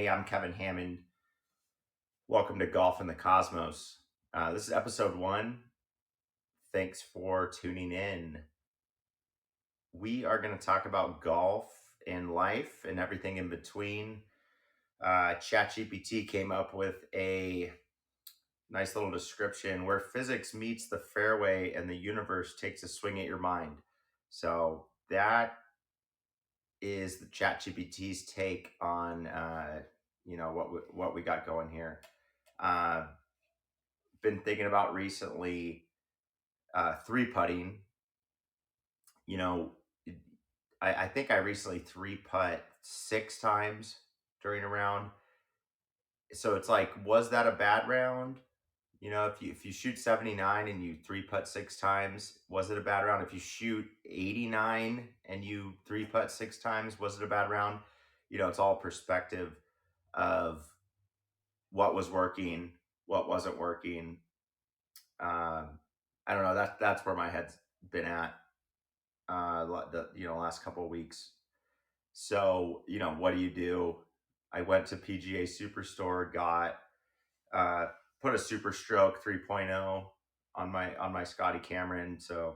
Hey, I'm Kevin Hammond. Welcome to Golf in the Cosmos. This is episode 1. Thanks for tuning in. We are going to talk about golf and life and everything in between. ChatGPT came up with a nice little description where physics meets the fairway and the universe takes a swing at your mind. So that is the ChatGPT's take on what we got going here. Been thinking about recently three putting. You know, I think I recently three putt 6 times during a round. So it's like, was that a bad round? If you shoot 79 and you three putt 6 times, was it a bad round? If you shoot 89 and you three putt 6 times, was it a bad round? It's all perspective of what was working, what wasn't working. I don't know. That's where my head's been at the last couple of weeks. So what do? I went to PGA Superstore, got put a Super Stroke 3.0 on my Scotty Cameron. So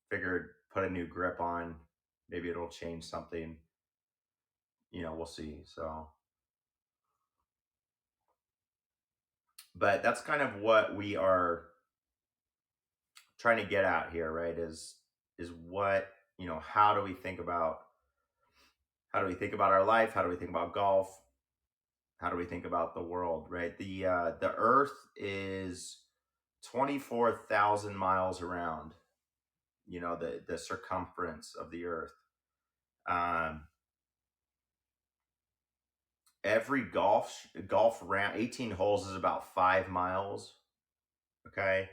figured put a new grip on. Maybe it'll change something. We'll see. So, but that's kind of what we are trying to get at here, right? Is what how do we think about our life? How do we think about golf? How do we think about the world, right? The Earth is 24,000 miles around. The circumference of the Earth. Every golf round, 18 holes is about 5 miles. Okay,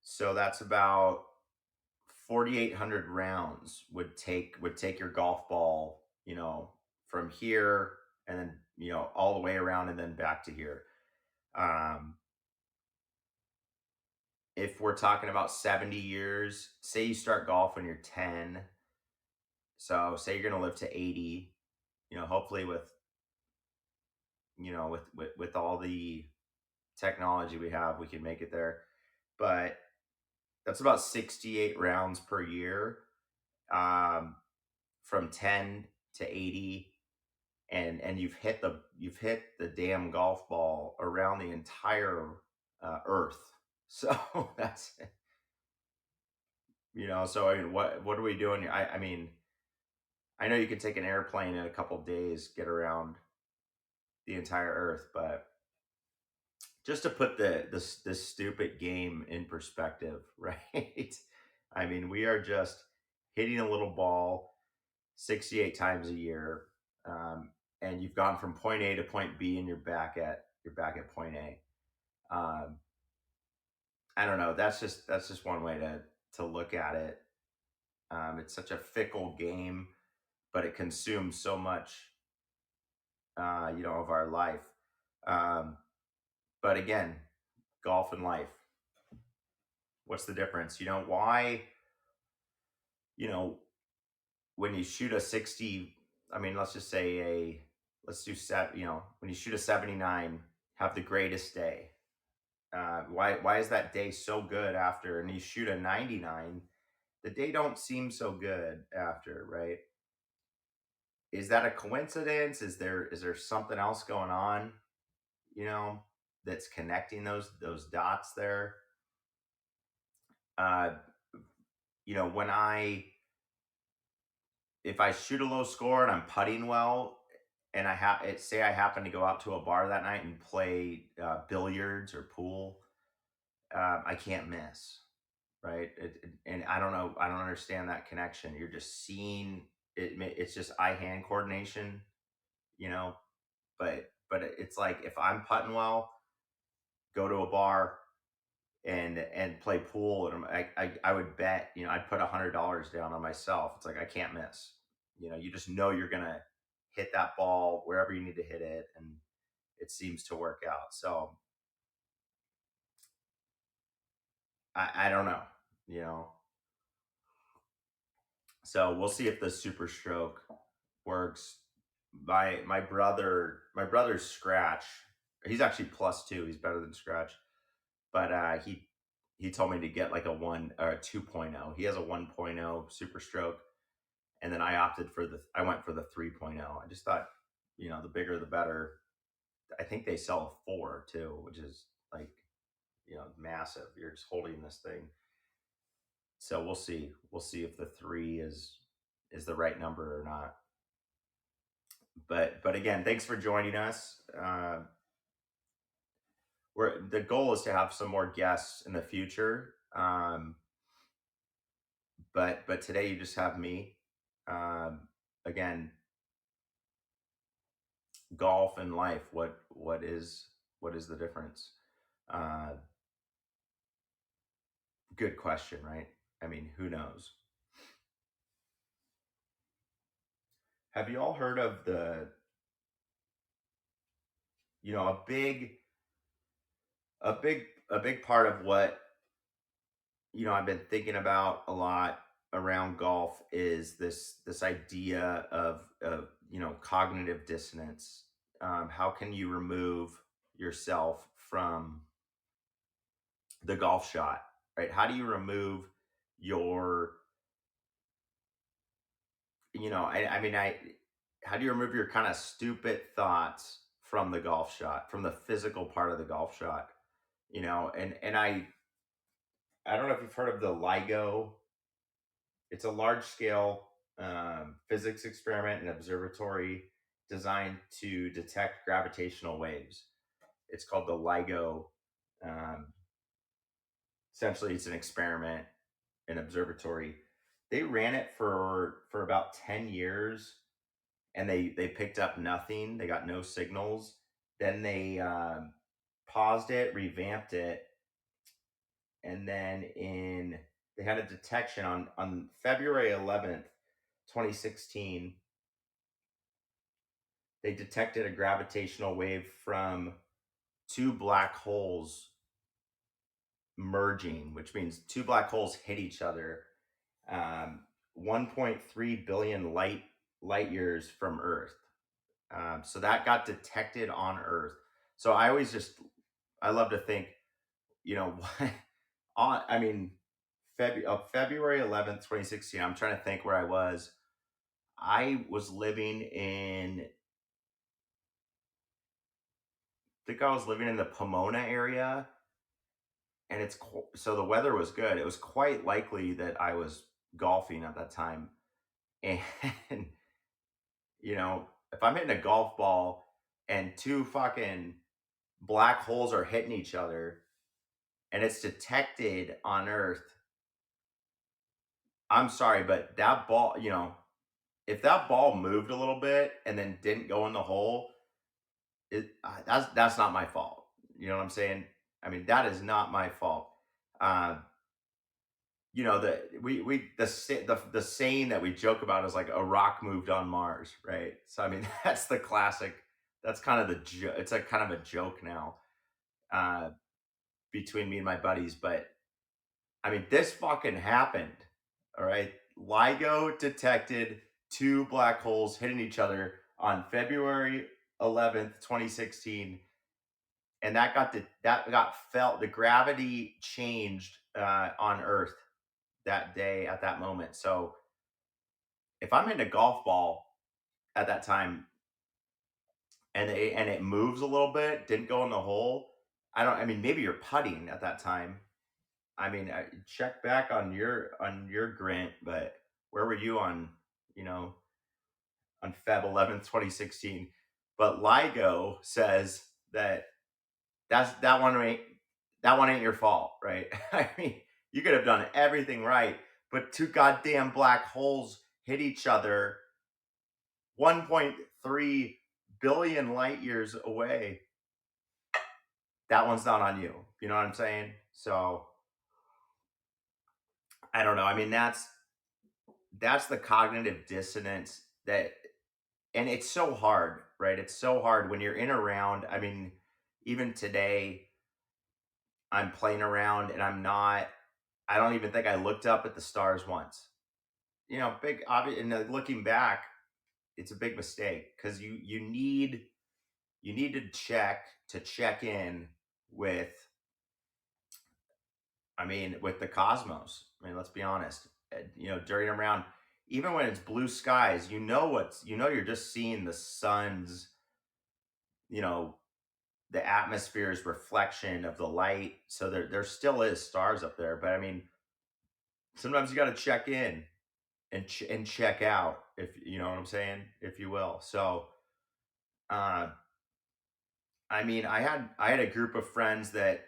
so that's about 4,800 rounds would take your golf ball, from here and then all the way around and then back to here. If we're talking about 70 years, say you start golf when you're 10, so say you're going to live to 80, hopefully with with all the technology we have, we can make it there. But that's about 68 rounds per year, from 10 to 80. And you've hit the damn golf ball around the entire Earth. So that's So I mean, what are we doing here? I mean, I know you can take an airplane in a couple days, get around the entire Earth, but just to put this stupid game in perspective, right? I mean, we are just hitting a little ball 68 times a year, and you've gone from point A to point B, and you're back at point A. I don't know. That's just one way to look at it. It's such a fickle game, but it consumes so much, of our life. But again, golf and life. What's the difference? Why? When you shoot a 60, I mean, let's just say let's do when you shoot a 79, have the greatest day. Why is that day so good after? And you shoot a 99, the day don't seem so good after, right? Is that a coincidence? Is there something else going on, that's connecting those dots there? Uh, when if I shoot a low score and I'm putting well, and say I happen to go out to a bar that night and play billiards or pool, I can't miss, right? And I don't know, I don't understand that connection. You're just seeing it. It's just eye-hand coordination, you know. But it's like if I'm putting well, go to a bar and play pool, and I would bet, I'd put $100 down on myself. It's like I can't miss. You just know you're gonna hit that ball wherever you need to hit it, and it seems to work out. So I don't know, you know. So we'll see if the Super Stroke works. my brother's Scratch. He's actually +2. He's better than Scratch. But he told me to get like a 1 or a 2.0. He has a 1.0 Super Stroke, and then I went for the 3.0. I just thought, the bigger the better. I think they sell a 4 too, which is like, massive. You're just holding this thing. So we'll see. We'll see if the 3 is the right number or not. But again, thanks for joining us. The goal is to have some more guests in the future. But today you just have me. Again, golf and life. What is the difference? Uh, Good question, right? I mean, who knows? Have you all heard of a big part of what I've been thinking about a lot around golf is this idea of cognitive dissonance. How can you remove yourself from the golf shot, right? How do you remove your I mean, how do you remove your kind of stupid thoughts from the golf shot, from the physical part of the golf shot? And I don't know if you've heard of the LIGO. It's a large scale physics experiment and observatory designed to detect gravitational waves. It's called the LIGO. Um, Essentially, it's an experiment, an observatory. They ran it for about 10 years, and they picked up nothing. They got no signals. Then they paused it, revamped it, and then they had a detection on February 11th, 2016. They detected a gravitational wave from two black holes merging, which means two black holes hit each other, um, 1.3 billion light years from Earth. So that got detected on Earth. So I love to think, I mean, February 11th, 2016. I'm trying to think where I was. I was living in the Pomona area, and so the weather was good. It was quite likely that I was golfing at that time, and if I'm hitting a golf ball and two fucking black holes are hitting each other, and it's detected on Earth, I'm sorry, but that ball, if that ball moved a little bit and then didn't go in the hole, that's not my fault. You know what I'm saying? I mean, that is not my fault. Uh, the saying that we joke about is like a rock moved on Mars, right? So I mean, that's the classic. That's kind of it's a kind of a joke now, uh, between me and my buddies. But I mean, this fucking happened. All right, LIGO detected two black holes hitting each other on February 11th, 2016, and that got felt. The gravity changed on Earth that day at that moment. So if I'm in a golf ball at that time and it moves a little bit, didn't go in the hole, I mean, maybe you're putting at that time. I mean, check back on your grint, but where were you on Feb 11th, 2016? But LIGO says that one ain't your fault, right? I mean, you could have done everything right, but two goddamn black holes hit each other 1.3 billion light years away. That one's not on you. You know what I'm saying? So I don't know. I mean, that's the cognitive dissonance and it's so hard, right? It's so hard when you're in a round. I mean, even today, I'm playing around and I don't even think I looked up at the stars once. Big obvious. And looking back, it's a big mistake because you need to check in with, I mean, with the cosmos. I mean, let's be honest. You know, during a round, even when it's blue skies, you know you're just seeing the sun's, you know, the atmosphere's reflection of the light. So there still is stars up there, but I mean, sometimes you got to check in and check out, if you know what I'm saying, if you will. So, uh, I mean, I had a group of friends that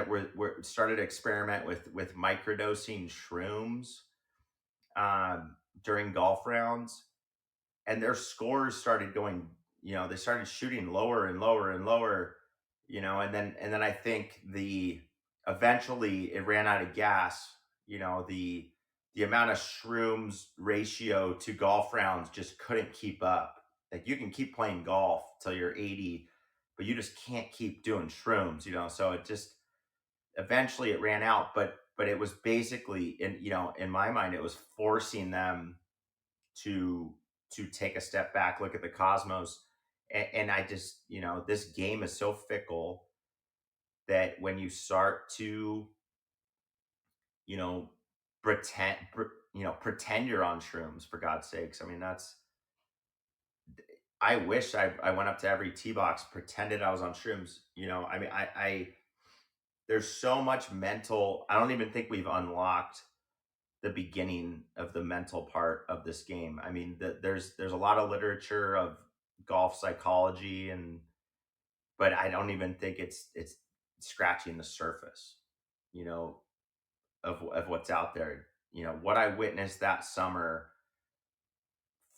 were started to experiment with microdosing shrooms um, during golf rounds, and their scores started going. You know, they started shooting lower and lower and lower. You know, and then I think the eventually it ran out of gas. You know, the amount of shrooms ratio to golf rounds just couldn't keep up. Like you can keep playing golf till you're 80, but you just can't keep doing shrooms. You know, so it just eventually it ran out. But it was basically in, you know, in my mind it was forcing them to take a step back, look at the cosmos, and I just, you know, this game is so fickle that when you start to, you know, pretend you're on shrooms, for God's sakes. I mean, that's, I wish I went up to every tee box, pretended I was on shrooms. You know, I mean, I there's so much mental. I don't even think we've unlocked the beginning of the mental part of this game. I mean, there's a lot of literature of golf psychology, and but I don't even think it's scratching the surface, you know, of what's out there. You know, what I witnessed that summer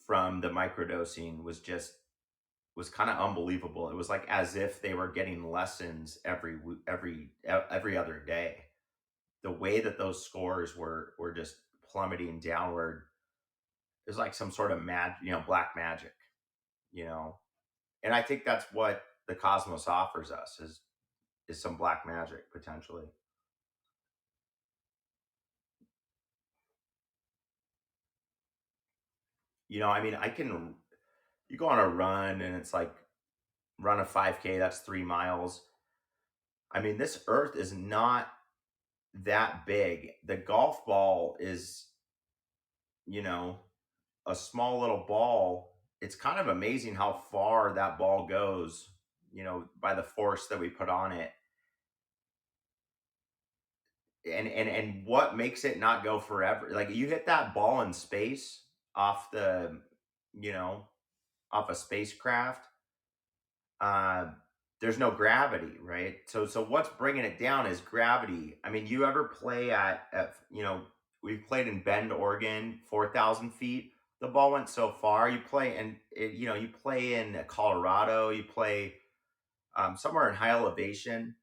from the microdosing was kind of unbelievable. It was like as if they were getting lessons every other day. The way that those scores were just plummeting downward, it was like some sort of you know, black magic, you know. And I think that's what the cosmos offers us is some black magic potentially. You know, I mean, I can you go on a run and it's like run a 5K, that's 3 miles. I mean, this earth is not that big. The golf ball is, you know, a small little ball. It's kind of amazing how far that ball goes, you know, by the force that we put on it. And what makes it not go forever? Like you hit that ball in space off the, you know, off a spacecraft, uh, there's no gravity, right? So what's bringing it down is gravity. I mean, you ever play at you know, we've played in Bend, Oregon, 4,000 feet. The ball went so far. You play and you know, you play in Colorado. You play somewhere in high elevation.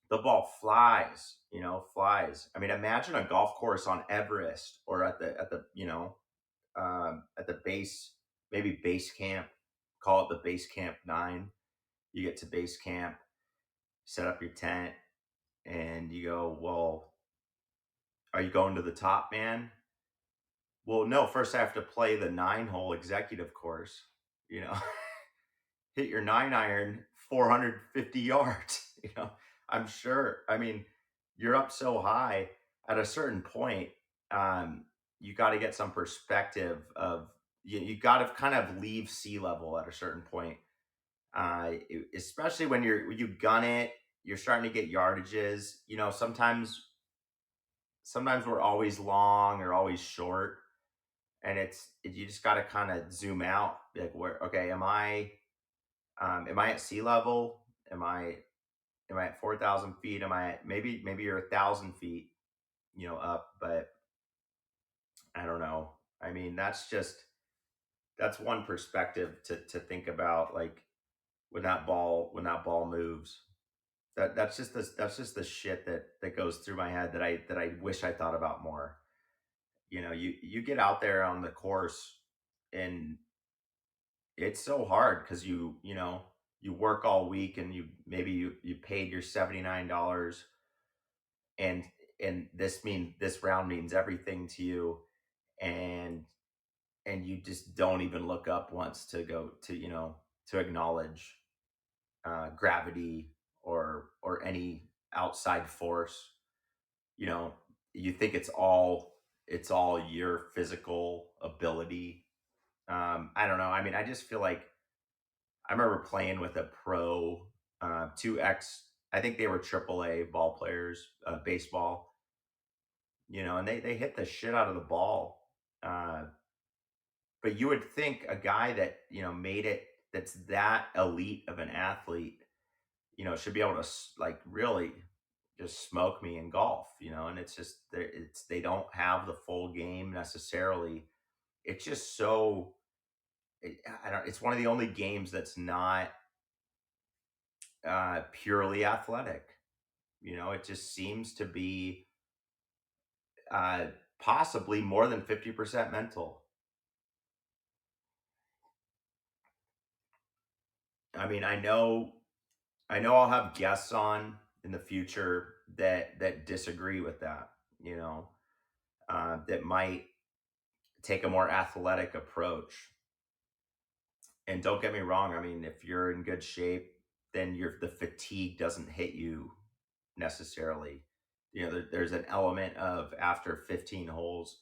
The ball flies. You know, flies. I mean, imagine a golf course on Everest or at the you know, at the base, maybe base camp. Call it the base camp 9. You get to base camp, set up your tent, and you go, well, are you going to the top, man? Well, no, first I have to play the 9 hole executive course, you know, hit your 9 iron 450 yards, you know, I'm sure. I mean, you're up so high at a certain point. You got to get some perspective of, you got to kind of leave sea level at a certain point, especially when you gun it, you're starting to get yardages. You know, sometimes we're always long or always short, and you just got to kind of zoom out. Like, where, okay, am I at sea level? Am I at 4,000 feet? Am I at, maybe you're 1,000 feet, you know, up, but I don't know. I mean, that's one perspective to think about, like when that ball moves. That's just the shit that goes through my head that I wish I thought about more. You know, you get out there on the course, and it's so hard because you know, you work all week, and you paid your $79, and this round means everything to you, and and you just don't even look up once to go to, to acknowledge gravity or any outside force. You know, you think it's all your physical ability. I don't know. I mean, I just feel like I remember playing with a pro, two ex. I think they were AAA ball players, baseball. And they hit the shit out of the ball. Uh, but you would think a guy that made it, that's that elite of an athlete, should be able to like really just smoke me in golf. And it's just they don't have the full game necessarily. It's just so I don't. It's one of the only games that's not purely athletic. It just seems to be uh, possibly more than 50% mental. I mean, I know I'll have guests on in the future that disagree with that. You know, that might take a more athletic approach. And don't get me wrong. I mean, if you're in good shape, then the fatigue doesn't hit you necessarily. There's an element of after 15 holes,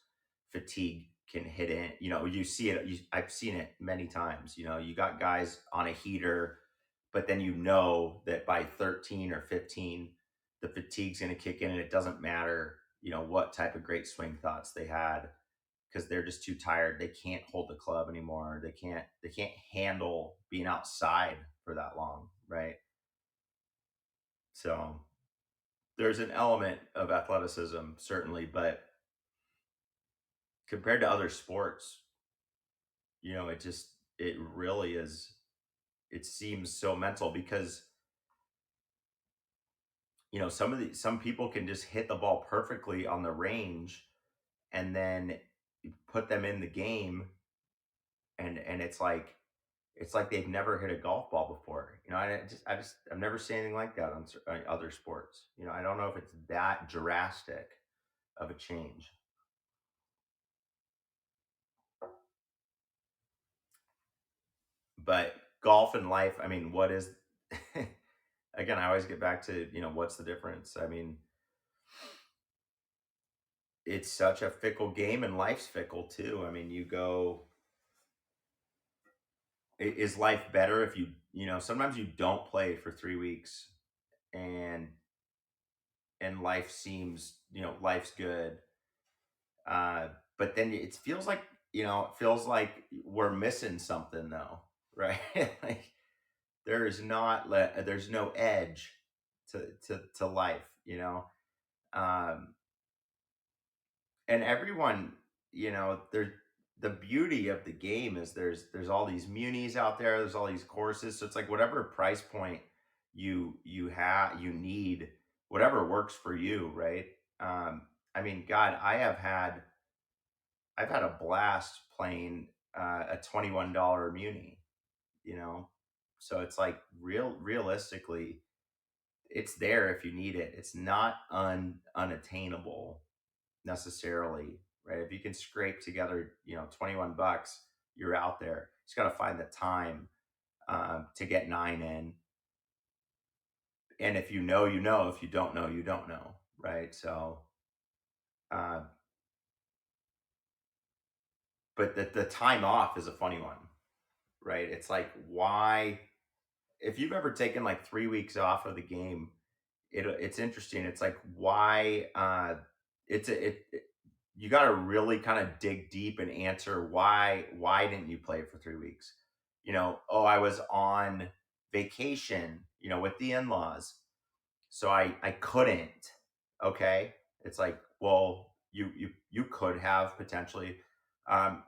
fatigue can hit in. You see it. I've seen it many times. You got guys on a heater, but then that by 13 or 15, the fatigue's going to kick in, and it doesn't matter. What type of great swing thoughts they had, because they're just too tired. They can't hold the club anymore. They can't handle being outside for that long, right? So there's an element of athleticism certainly, but compared to other sports, it really is. It seems so mental because some people can just hit the ball perfectly on the range, and then you put them in the game, and it's like they've never hit a golf ball before. I've never seen anything like that on other sports. I don't know if it's that drastic of a change. But golf and life, I mean, what is again, I always get back to, what's the difference? I mean, it's such a fickle game, and life's fickle too. I mean, is life better if sometimes you don't play for 3 weeks, and life seems, life's good. Uh, but then it feels like we're missing something though, right? Like there's no edge to life, um, and everyone, there's the beauty of the game is there's all these munis out there, there's all these courses, so it's like whatever price point you need, whatever works for you, right? I mean, God, I've had a blast playing a $21 muni, you know so it's like realistically, it's there if you need it. It's not unattainable necessarily, right? If you can scrape together, $21, you're out there. You just got to find the time to get nine in. And if you know, you know. If you don't know, you don't know, right? So, uh, but the time off is a funny one, right? It's like, why? If you've ever taken like 3 weeks off of the game, it's interesting. It's like, why? You got to really kind of dig deep and answer why didn't you play for 3 weeks? Oh, I was on vacation, with the in-laws, so I couldn't. Okay, it's like, well, you could have potentially. Um,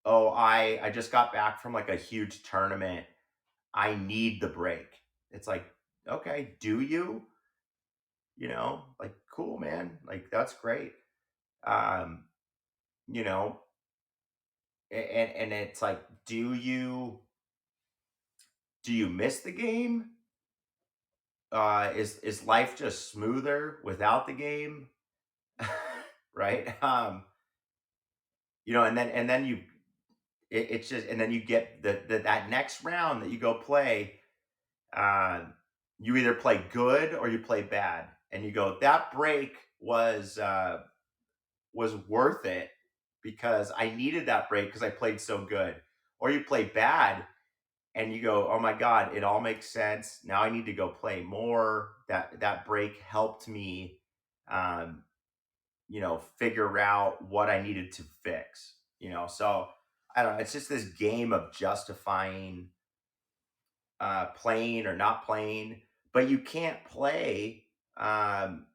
oh, I just got back from like a huge tournament. I need the break. It's like, okay, do you? Like, cool, man. Like, that's great. Um, you know, and it's like, do you miss the game? Is life just smoother without the game? Right? And then it's just, and then you get that next round that you go play. Uh, you either play good or you play bad, and you go, that break was worth it because I needed that break because I played so good. Or you play bad and you go, oh my god, it all makes sense. Now I need to go play more. That break helped me, um, figure out what I needed to fix. So I don't know. It's just this game of justifying playing or not playing, but you can't play. Um,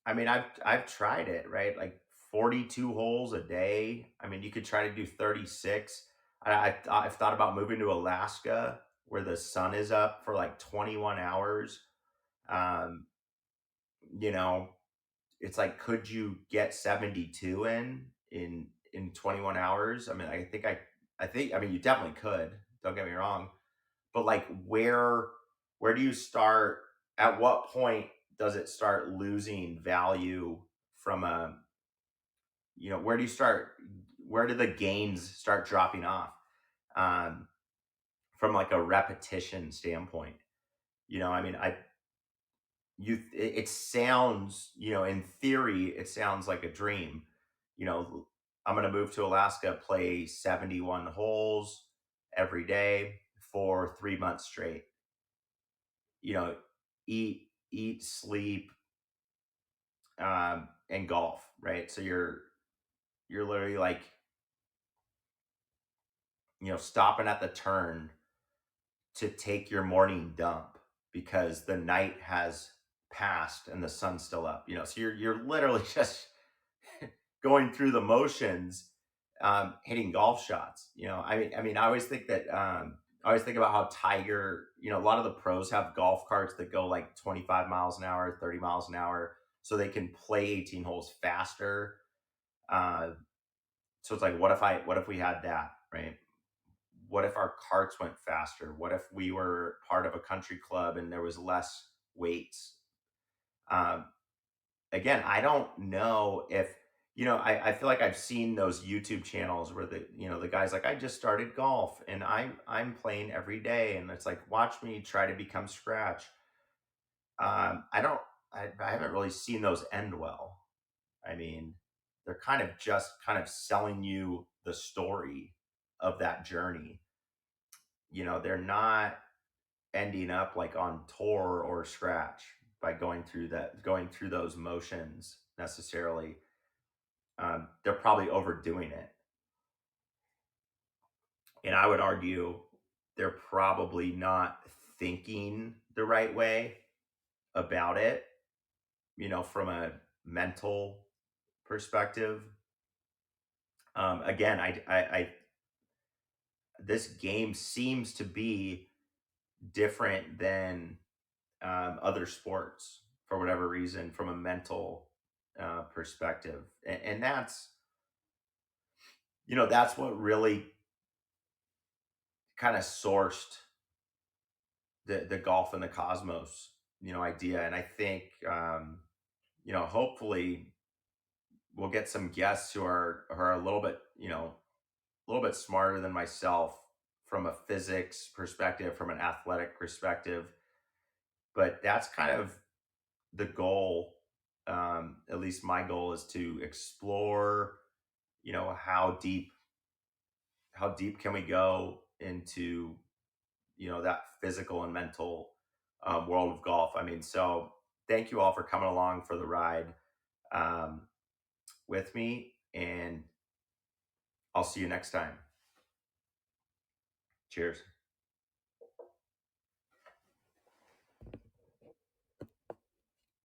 I mean, I've tried it, right? Like 42 holes a day. I mean, you could try to do 36. I've thought about moving to Alaska where the sun is up for like 21 hours. Um, you know, it's like, could you get 72 in 21 hours? I mean, I mean, you definitely could. Don't get me wrong, but like, where do you start? At what point does it start losing value from a, where do you start? Where do the gains start dropping off, um, from like a repetition standpoint? I mean, it sounds, in theory, it sounds like a dream. You know, I'm going to move to Alaska, play 71 holes every day for 3 months straight. You know, eat, sleep, and golf, right? So you're literally like, stopping at the turn to take your morning dump because the night has passed and the sun's still up. So you're literally just going through the motions, hitting golf shots. I mean, I always think about how Tiger. A lot of the pros have golf carts that go like 25 miles an hour, 30 miles an hour, so they can play 18 holes faster. Uh, so it's like, what if we had that, right? What if our carts went faster? What if we were part of a country club and there was less weights? Um, Again, I don't know if, I feel like I've seen those YouTube channels where the guy's like, I just started golf and I'm playing every day, and it's like, watch me try to become scratch. I don't, I haven't really seen those end well. I mean, they're kind of selling you the story of that journey. They're not ending up like on tour or scratch by going through those motions necessarily. They're probably overdoing it, and I would argue they're probably not thinking the right way about it, from a mental perspective. Again, this game seems to be different than, other sports for whatever reason from a mental, perspective, and that's what really kind of sourced the golf and the cosmos, idea. And I think, hopefully we'll get some guests who are a little bit smarter than myself from a physics perspective, from an athletic perspective. But that's kind of the goal. At least my goal is to explore, how deep can we go into, that physical and mental, world of golf. I mean, so thank you all for coming along for the ride, um, with me, and I'll see you next time. Cheers.